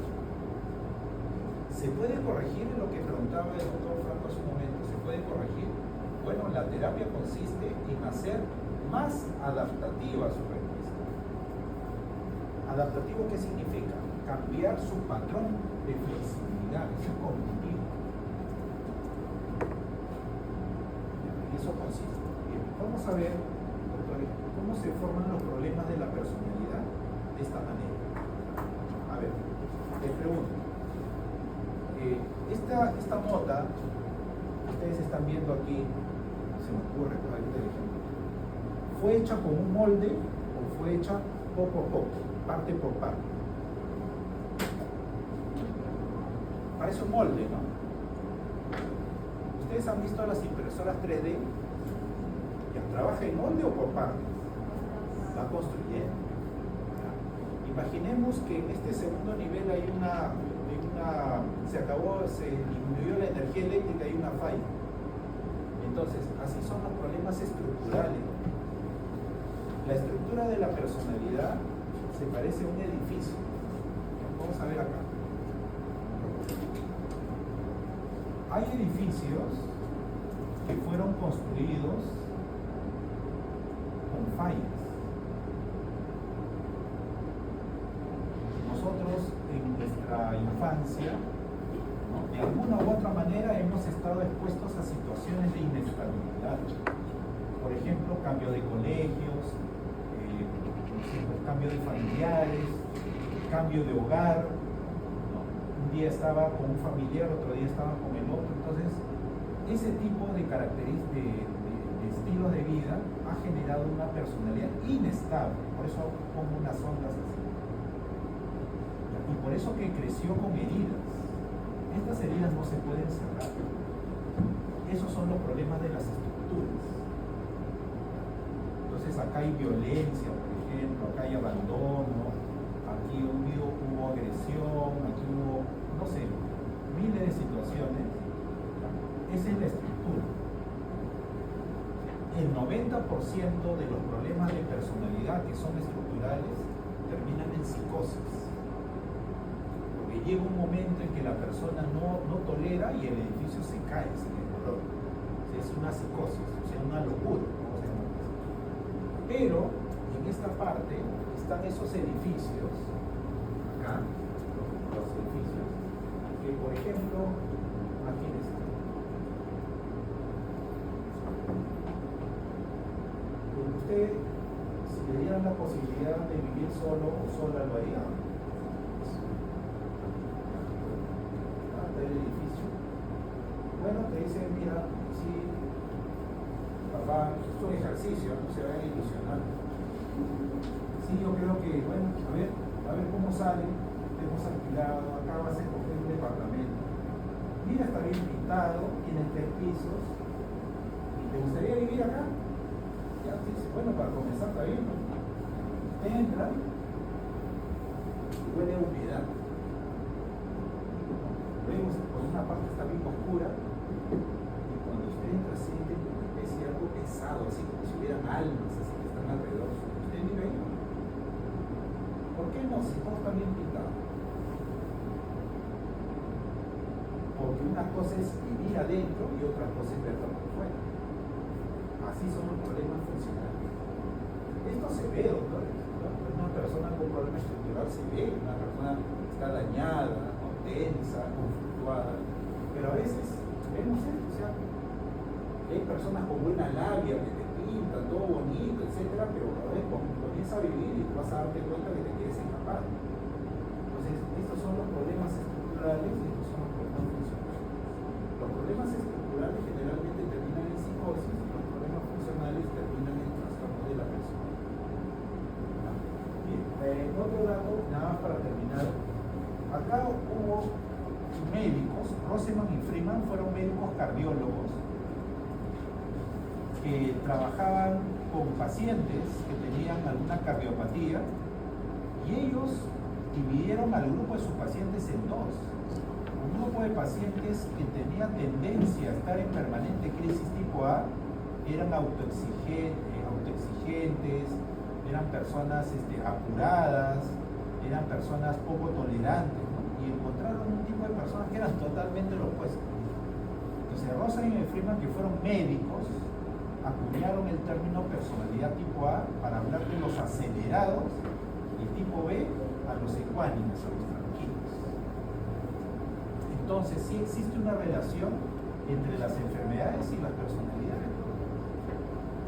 ¿Se puede corregir en lo que preguntaba el doctor Franco hace un momento? ¿Se puede corregir? Bueno, la terapia consiste en hacer más adaptativa su respuesta. ¿Adaptativo qué significa? Cambiar su patrón de flexibilidad, su cognitivo. Y eso consiste. Bien, vamos a ver, doctores, cómo se forman los problemas de la personalidad de esta manera. A ver, les pregunto. Esta nota, ustedes están viendo aquí, se me ocurre, ahorita el ejemplo, ¿fue hecha con un molde o fue hecha poco a poco, parte por parte? Parece un molde, ¿no? ¿Ustedes han visto las impresoras 3D? ¿Ya trabaja en molde o por partes? Va construyendo. Imaginemos que en este segundo nivel se disminuyó la energía eléctrica y una falla. Entonces, así son los problemas estructurales. La estructura de la personalidad se parece a un edificio. Vamos a ver acá. Hay edificios que fueron construidos con fallas. Nosotros en nuestra infancia, ¿no?, de alguna u otra manera hemos estado expuestos a situaciones de inestabilidad. Por ejemplo, cambio de colegios, cambio de familiares, cambio de hogar, ¿no? Un día estaba con un familiar, otro día estaba con el otro. Entonces, ese tipo de características, de estilo de vida ha generado una personalidad inestable. Por eso pongo unas ondas así. Y por eso que creció con heridas. Estas heridas no se pueden cerrar. Esos son los problemas de las estructuras. Entonces acá hay violencia, por ejemplo, acá hay abandono, aquí hubo agresión, aquí hubo, no sé, miles de situaciones. Esa es la estructura. el 90% de los problemas de personalidad que son estructurales terminan en psicosis. Porque llega un momento en que la persona no tolera y el edificio se cae, se desmorona. Es una psicosis, o sea, una locura, ¿cómo se llama? Pero en esta parte están esos edificios, acá, los edificios, que por ejemplo, imagínense, usted, si le dieran la posibilidad de vivir solo o sola, lo haría. Del edificio. Bueno, te dicen, mira, sí, papá, esto es un ejercicio, no se vayan a ilusionar. Sí, yo creo que, bueno, a ver cómo sale, hemos alquilado, acá vas a escoger un departamento. Mira, está bien pintado, tiene 3 pisos. ¿Y te gustaría vivir acá? Ya, sí, bueno, para comenzar está bien, ¿no? Entra y huele a humedad. Luego, por una parte está bien oscura y cuando usted entra siente una especie de algo pesado, así como si hubieran almas así que están alrededor. ¿Usted vive ahí? ¿Por qué no? Si todo está bien pintado. Porque una cosa es vivir adentro y otra cosa es verlo por fuera. Así son los problemas funcionales. Esto se ve, doctores. Una persona con problema estructural se ve, una persona está dañada, tensa, conflictuada, pero a veces vemos esto, o sea, hay personas con buena labia que te pintan todo bonito, etcétera, pero a veces comienza a vivir y vas a darte cuenta que te quieres escapar. Entonces, estos son los problemas estructurales y estos son los problemas funcionales. Los problemas estructurales generalmente terminan en psicosis, los problemas funcionales terminan en trastorno de la persona. Bien, otro dato, nada más para terminar. Acá hubo médicos, Roseman y Freeman fueron médicos cardiólogos que trabajaban con pacientes que tenían alguna cardiopatía y ellos dividieron al grupo de sus pacientes en dos. Un grupo de pacientes que tenía tendencia a estar en permanente crisis tipo A eran autoexigentes, eran personas apuradas, eran personas poco tolerantes, ¿no? Y encontraron un tipo de personas que eran totalmente lo opuesto. Entonces, Roseman y Freeman, que fueron médicos, acuñaron el término personalidad tipo A para hablar de los acelerados y tipo B a los ecuánimes, a los tranquilos. Entonces, sí existe una relación entre las enfermedades y las personalidades,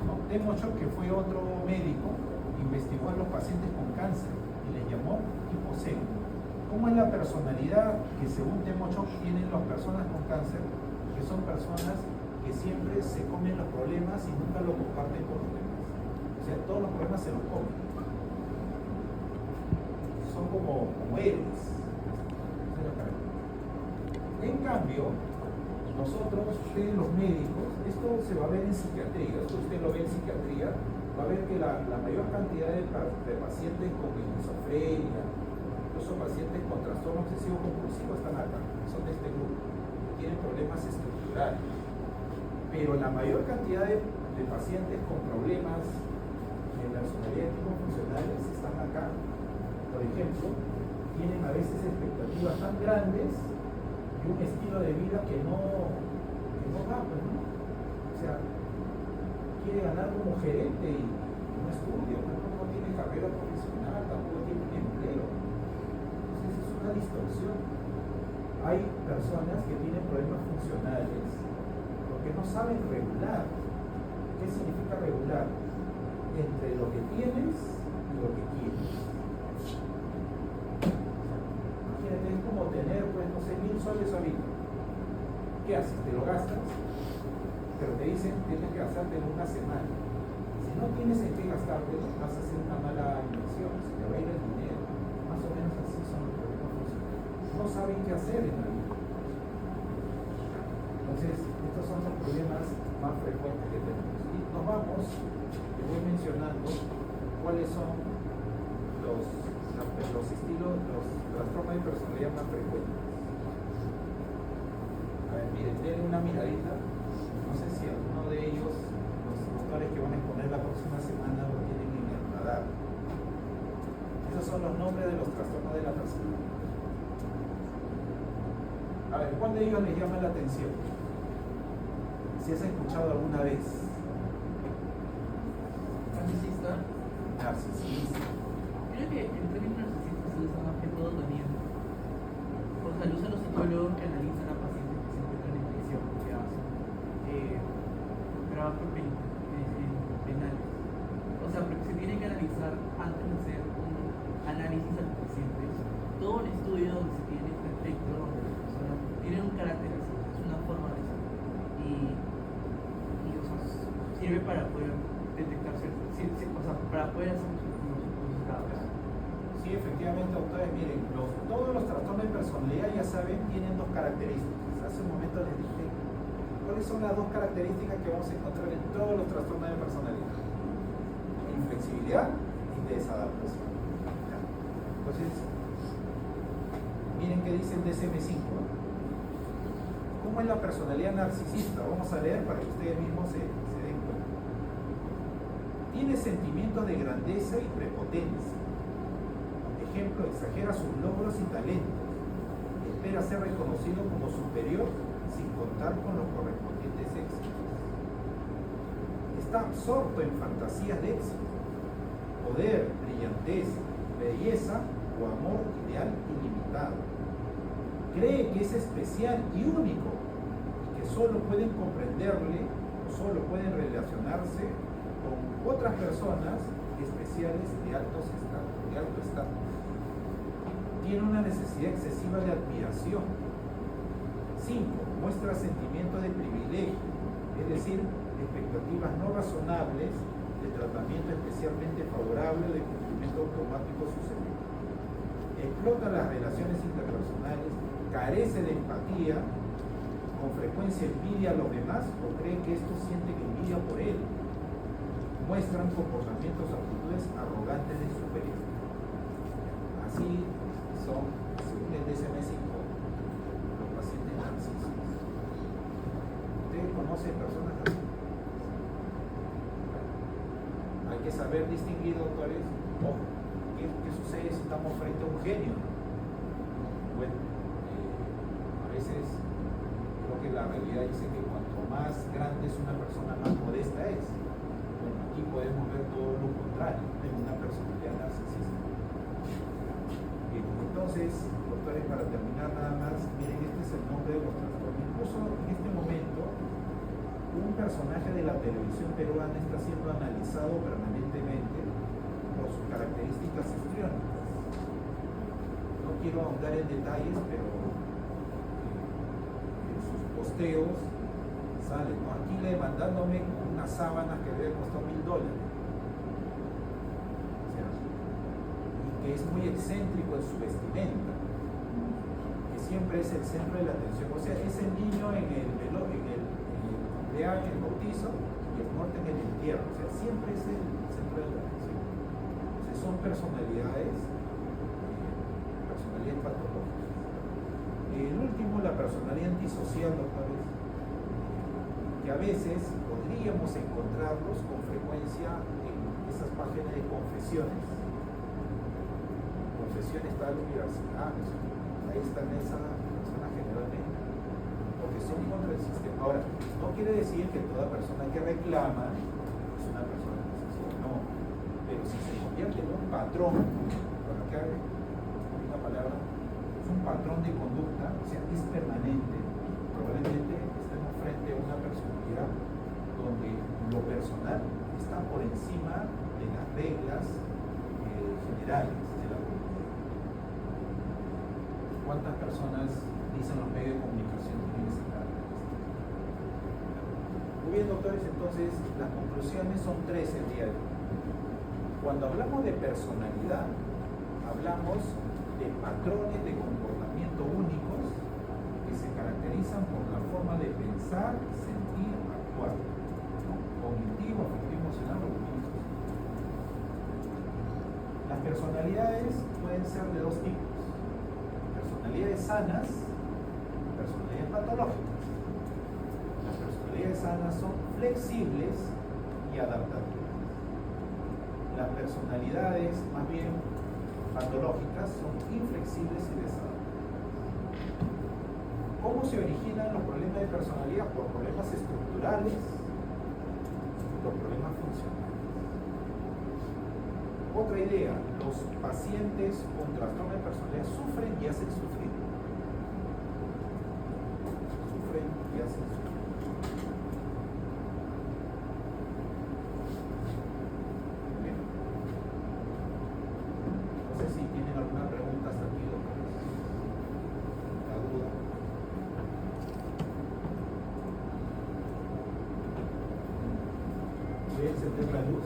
¿no? Demochok, que fue otro médico, investigó a los pacientes con cáncer y les llamó tipo C. ¿Cómo es la personalidad que según Demochok tienen las personas con cáncer? Que son personas que siempre se comen los problemas y nunca los comparten con los demás. O sea, todos los problemas se los comen. Son como héroes. En cambio, nosotros, ustedes los médicos, esto se va a ver en psiquiatría, esto usted lo ve en psiquiatría, va a ver que la mayor cantidad de pacientes con esquizofrenia, incluso pacientes con trastorno obsesivo compulsivo están acá, son de este grupo, tienen problemas estructurales. Pero la mayor cantidad de pacientes con problemas de personalidad tipo funcionales están acá. Por ejemplo, tienen a veces expectativas tan grandes y un estilo de vida que no va, pues, ¿no? O sea, quiere ganar como gerente y no estudia, no tiene carrera profesional, tampoco tiene un empleo. Entonces es una distorsión. Hay personas que tienen problemas funcionales porque no saben regular. ¿Qué significa regular? Entre lo que tienes y lo que quieres. Imagínate, es como tener, pues, no sé, 1000 soles ahorita. ¿Qué haces? ¿Te lo gastas? Pero te dicen, tienes que gastarte en una semana. Si no tienes en qué gastarte, vas a hacer una mala inversión, se te va a ir el dinero. Más o menos así son los problemas funcionales. No saben qué hacer en la vida. Entonces, estos son los problemas más frecuentes que tenemos. Y nos vamos, te voy mencionando cuáles son los estilos, los trastornos de personalidad más frecuentes. A ver, miren, denle una miradita. No sé si alguno de ellos, los doctores desagradar. Esos son los nombres de los trastornos de la personalidad. A ver, ¿cuál de ellos les llama la atención? Si has escuchado alguna vez. Narcisista. Narcisista. Creo que el término narcisista se usa más que todo también. O sea, lo usan los psicólogos que analizan a pacientes que se encuentran en prisión, que hacen trabajo penales. O sea, porque se tiene que analizar antes de hacer un análisis a los pacientes. Todo un estudio donde se tiene este efecto, donde las personas tienen un carácter así, es una forma de ser. Y o sea, sirve para poder detectar o sea, para poder hacer los estados. Sí, efectivamente, doctores, miren, todos los trastornos de personalidad, ya saben, tienen dos características. Hace un momento les dije cuáles son las dos características que vamos a encontrar en todos los trastornos de personalidad: inflexibilidad y desadaptación. Entonces, miren qué dice el DSM-5. ¿Cómo es la personalidad narcisista? Vamos a leer para que ustedes mismos se den cuenta. Tiene sentimientos de grandeza y prepotencia. Ejemplo, exagera sus logros y talentos. Espera ser reconocido como superior sin contar con los correspondientes éxitos. Está absorto en fantasías de éxito, poder, brillantez, belleza o amor ideal ilimitado. Cree que es especial y único y que solo pueden comprenderle o solo pueden relacionarse con otras personas especiales de alto estatus. Tiene una necesidad excesiva de admiración. 5. Muestra sentimientos de privilegio, es decir, expectativas no razonables de tratamiento especialmente favorable o de cumplimiento automático sucedido. Explota las relaciones interpersonales, carece de empatía, con frecuencia envidia a los demás o cree que estos sienten envidia por él. Muestran comportamientos o actitudes arrogantes de superioridad. Así son, según el DSM-5, los pacientes narcisistas. ¿Ustedes conocen personas así? Hay que saber distinguir, doctores, ¿qué sucede si estamos frente a un genio? Bueno, a veces creo que la realidad dice que cuanto más grande es una persona, más modesta es. Bueno, aquí podemos ver todo lo contrario en una personalidad narcisista. Entonces, doctores, para terminar nada más, miren, este es el nombre de los trastornos. Incluso en este momento, un personaje de la televisión peruana está siendo analizado permanentemente por sus características histriónicas. No quiero ahondar en detalles, pero en sus posteos sale, ¿no? Aquí demandándome con unas sábanas que deben costar $1,000. Que es muy excéntrico en su vestimenta, que siempre es el centro de la atención. O sea, es el niño en el cumpleaños, en el bautizo, y el muerto en el entierro. O sea, siempre es el centro de la atención. O sea, son personalidades patológicas. El último, la personalidad antisocial, doctores, que a veces podríamos encontrarlos con frecuencia en esas páginas de confesiones. Está en la universidad, ahí están esas personas generalmente, porque son contra el sistema. Ahora, no quiere decir que toda persona que reclama es una persona antisocial, no, pero si se convierte en un patrón, por acá una palabra, es un patrón de conducta, o sea, es permanente, probablemente estemos frente a una personalidad donde lo personal está por encima de las reglas generales de la comunidad. ¿Cuántas personas dicen los medios de comunicación que tienen esa característica? Muy bien, doctores, entonces las conclusiones son 3 el día de hoy. Cuando hablamos de personalidad, hablamos de patrones de comportamiento únicos que se caracterizan por la forma de pensar, sentir, actuar, ¿no? Cognitivo, afectivo, emocional o cognitivo. Las personalidades pueden ser de 2 tipos: personalidades sanas, personalidades patológicas. Las personalidades sanas son flexibles y adaptativas. Las personalidades, más bien patológicas, son inflexibles y desadaptadas. ¿Cómo se originan los problemas de personalidad? Por problemas estructurales, por problemas funcionales. Otra idea, los pacientes con trastorno de personalidad sufren y hacen sufrir. Sufren y hacen sufrir. Bien. No sé si tienen alguna pregunta hasta aquí, doctores. ¿La duda? Voy a encender la luz.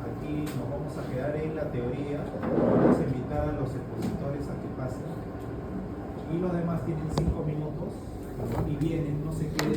Aquí nos vamos a quedar en la teoría. Vamos a invitar a los expositores a que pasen. Y los demás tienen 5 minutos y vienen, no se queden.